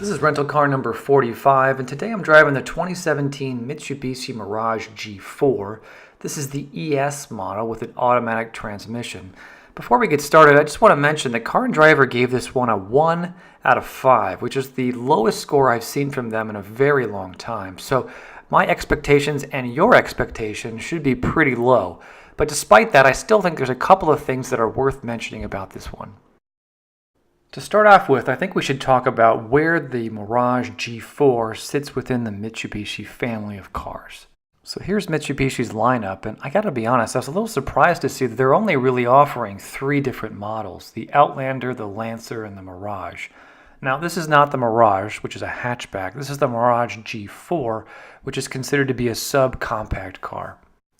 This is rental car number 45, and today I'm driving the 2017 Mitsubishi Mirage G4. This is the ES model with an automatic transmission. Before we get started, I just want to mention that Car and Driver gave this one a 1 out of 5, which is the lowest score I've seen from them in a very long time. So my expectations and your expectations should be pretty low. But despite that, I still think there's a couple of things that are worth mentioning about this one. To start off with, I think we should talk about where the Mirage G4 sits within the Mitsubishi family of cars. So here's Mitsubishi's lineup, and I gotta be honest, I was a little surprised to see that they're only really offering 3 different models: the Outlander, the Lancer, and the Mirage. Now, this is not the Mirage, which is a hatchback. This is the Mirage G4, which is considered to be a subcompact car.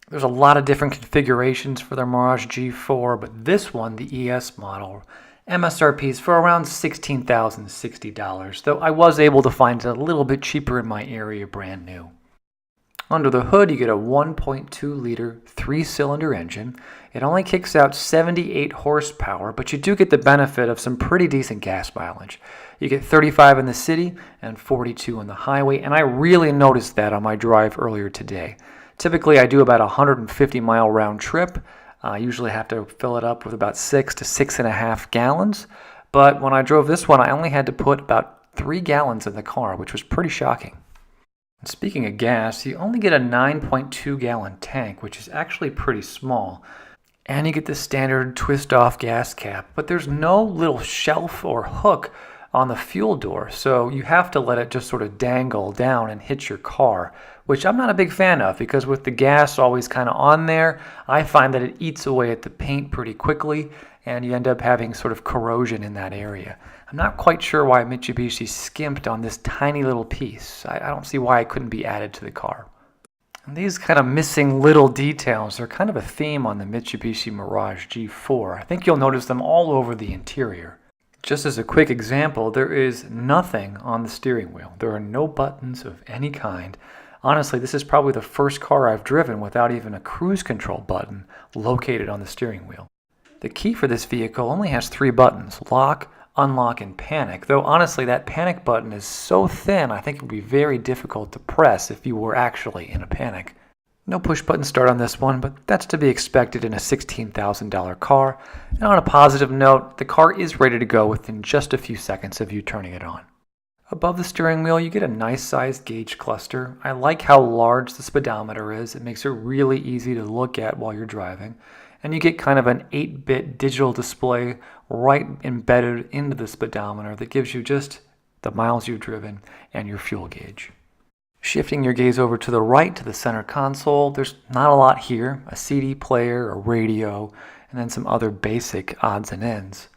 There's a lot of different configurations for the Mirage G4, but this one, the ES model, MSRP is for around $16,060, though I was able to find it a little bit cheaper in my area brand new. Under the hood, you get a 1.2-liter 3-cylinder engine. It only kicks out 78 horsepower, but you do get the benefit of some pretty decent gas mileage. You get 35 in the city and 42 on the highway, and I really noticed that on my drive earlier today. Typically, I do about a 150-mile round trip. I usually have to fill it up with about 6 to 6.5 gallons, but when I drove this one, I only had to put about 3 gallons in the car, which was pretty shocking. And speaking of gas, you only get a 9.2-gallon tank, which is actually pretty small, and you get the standard twist-off gas cap, but there's no little shelf or hook on the fuel door, so you have to let it just sort of dangle down and hit your car, which I'm not a big fan of, because with the gas always kind of on there, I find that it eats away at the paint pretty quickly, and you end up having sort of corrosion in that area. I'm not quite sure why Mitsubishi skimped on this tiny little piece. I don't see why it couldn't be added to the car. And these kind of missing little details are kind of a theme on the Mitsubishi Mirage G4. I think you'll notice them all over the interior. Just as a quick example, there is nothing on the steering wheel. There are no buttons of any kind. Honestly, this is probably the first car I've driven without even a cruise control button located on the steering wheel. The key for this vehicle only has 3 buttons: lock, unlock, and panic, though honestly that panic button is so thin I think it would be very difficult to press if you were actually in a panic. No push button start on this one, but that's to be expected in a $16,000 car. And on a positive note, the car is ready to go within just a few seconds of you turning it on. Above the steering wheel, you get a nice sized gauge cluster. I like how large the speedometer is. It makes it really easy to look at while you're driving. And you get kind of an 8-bit digital display right embedded into the speedometer that gives you just the miles you've driven and your fuel gauge. Shifting your gaze over to the right to the center console, there's not a lot here: a CD player, a radio, and then some other basic odds and ends.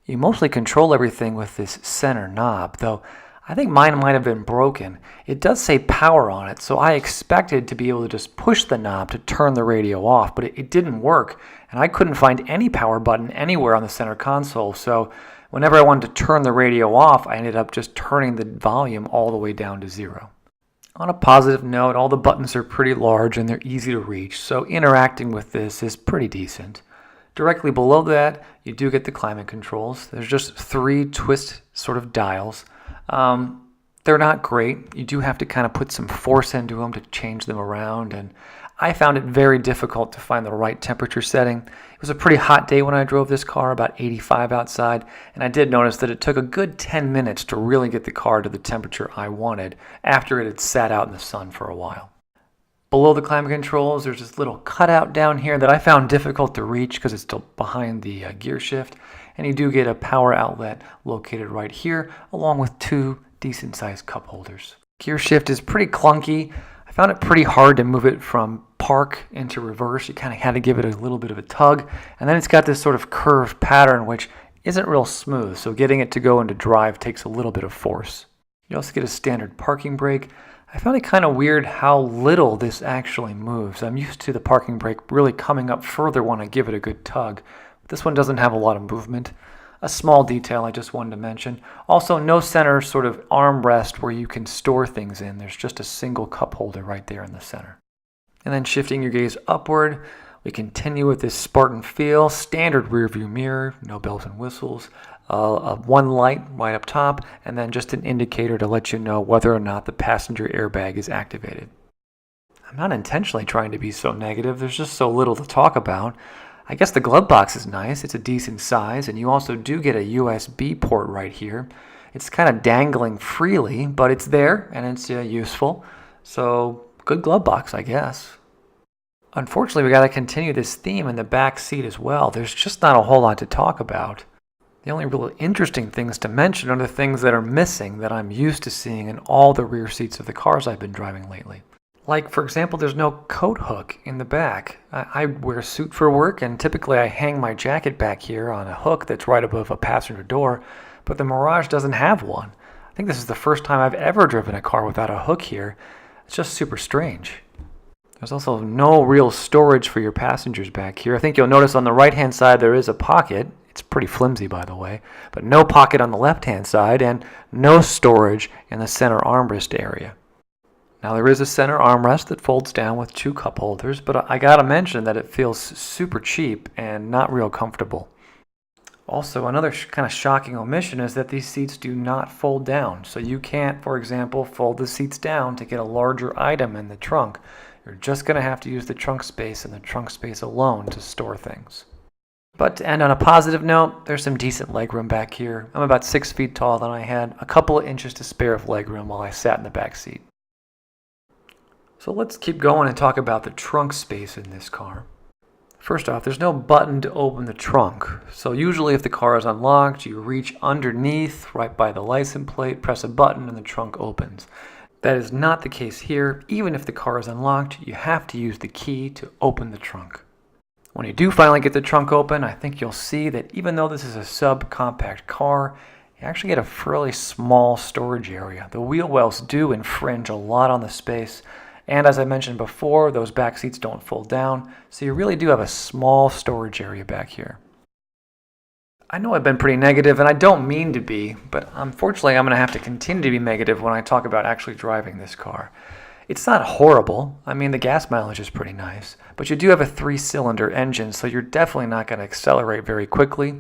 You mostly control everything with this center knob, though I think mine might have been broken. It does say power on it, so I expected to be able to just push the knob to turn the radio off, but it didn't work, and I couldn't find any power button anywhere on the center console, so whenever I wanted to turn the radio off, I ended up just turning the volume all the way down to 0. On a positive note, all the buttons are pretty large and they're easy to reach, so interacting with this is pretty decent. Directly below that, you do get the climate controls. There's just 3 twist sort of dials. They're not great. You do have to kind of put some force into them to change them around, and I found it very difficult to find the right temperature setting. It was a pretty hot day when I drove this car, about 85 outside, and I did notice that it took a good 10 minutes to really get the car to the temperature I wanted after it had sat out in the sun for a while. Below the climate controls, there's this little cutout down here that I found difficult to reach because it's still behind the gear shift, and you do get a power outlet located right here, along with 2 decent-sized cup holders. Gear shift is pretty clunky. I found it pretty hard to move it from park into reverse. You kind of had to give it a little bit of a tug, and then it's got this sort of curved pattern which isn't real smooth, so getting it to go into drive takes a little bit of force. You also get a standard parking brake. I found it kind of weird how little this actually moves. I'm used to the parking brake really coming up further when I give it a good tug. This one doesn't have a lot of movement. A small detail I just wanted to mention. Also, no center sort of armrest where you can store things in. There's just a single cup holder right there in the center. And then shifting your gaze upward, we continue with this Spartan feel. Standard rear view mirror, no bells and whistles. one light right up top, and then just an indicator to let you know whether or not the passenger airbag is activated. I'm not intentionally trying to be so negative. There's just so little to talk about. I guess the glove box is nice. It's a decent size, and you also do get a USB port right here. It's kind of dangling freely, but it's there, and it's useful. So, good glove box, I guess. Unfortunately, we got to continue this theme in the back seat as well. There's just not a whole lot to talk about. The only real interesting things to mention are the things that are missing that I'm used to seeing in all the rear seats of the cars I've been driving lately. Like, for example, there's no coat hook in the back. I wear a suit for work, and typically I hang my jacket back here on a hook that's right above a passenger door, but the Mirage doesn't have one. I think this is the first time I've ever driven a car without a hook here. It's just super strange. There's also no real storage for your passengers back here. I think you'll notice on the right-hand side there is a pocket. It's pretty flimsy, by the way, but no pocket on the left-hand side and no storage in the center armrest area. Now there is a center armrest that folds down with 2 cup holders, but I gotta mention that it feels super cheap and not real comfortable. Also, another kind of shocking omission is that these seats do not fold down. So you can't, for example, fold the seats down to get a larger item in the trunk. You're just gonna have to use the trunk space and the trunk space alone to store things. But to end on a positive note, there's some decent legroom back here. I'm about 6 feet taller than I had, a couple of inches to spare of legroom while I sat in the back seat. So let's keep going and talk about the trunk space in this car. First off, there's no button to open the trunk. So usually if the car is unlocked, you reach underneath right by the license plate, press a button, and the trunk opens. That is not the case here. Even if the car is unlocked, you have to use the key to open the trunk. When you do finally get the trunk open, I think you'll see that even though this is a subcompact car, you actually get a fairly small storage area. The wheel wells do infringe a lot on the space. And as I mentioned before, those back seats don't fold down, so you really do have a small storage area back here. I know I've been pretty negative, and I don't mean to be, but unfortunately I'm going to have to continue to be negative when I talk about actually driving this car. It's not horrible. I mean, the gas mileage is pretty nice, but you do have a 3-cylinder engine, so you're definitely not going to accelerate very quickly.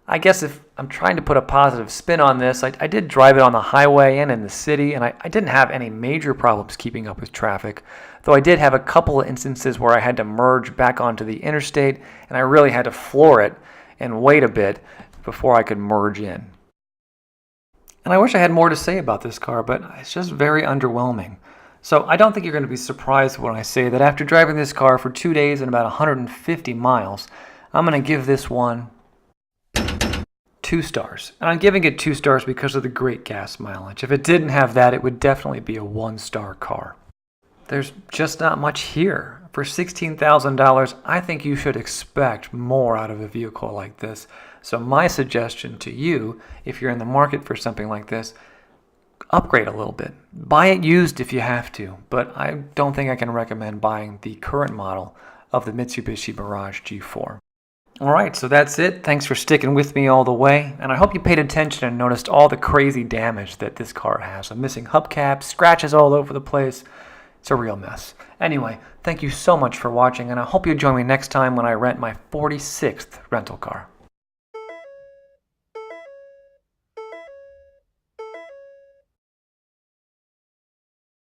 I guess if I'm trying to put a positive spin on this, I did drive it on the highway and in the city, and I didn't have any major problems keeping up with traffic, though I did have a couple of instances where I had to merge back onto the interstate, and I really had to floor it and wait a bit before I could merge in. And I wish I had more to say about this car, but it's just very underwhelming. So I don't think you're going to be surprised when I say that after driving this car for 2 days and about 150 miles, I'm going to give this one 2 stars. And I'm giving it 2 stars because of the great gas mileage. If it didn't have that, it would definitely be a 1-star car. There's just not much here. For $16,000, I think you should expect more out of a vehicle like this. So my suggestion to you, if you're in the market for something like this, upgrade a little bit. Buy it used if you have to, but I don't think I can recommend buying the current model of the Mitsubishi Mirage G4. Alright, so that's it. Thanks for sticking with me all the way, and I hope you paid attention and noticed all the crazy damage that this car has. A missing hubcap, scratches all over the place. It's a real mess. Anyway, thank you so much for watching, and I hope you join me next time when I rent my 46th rental car.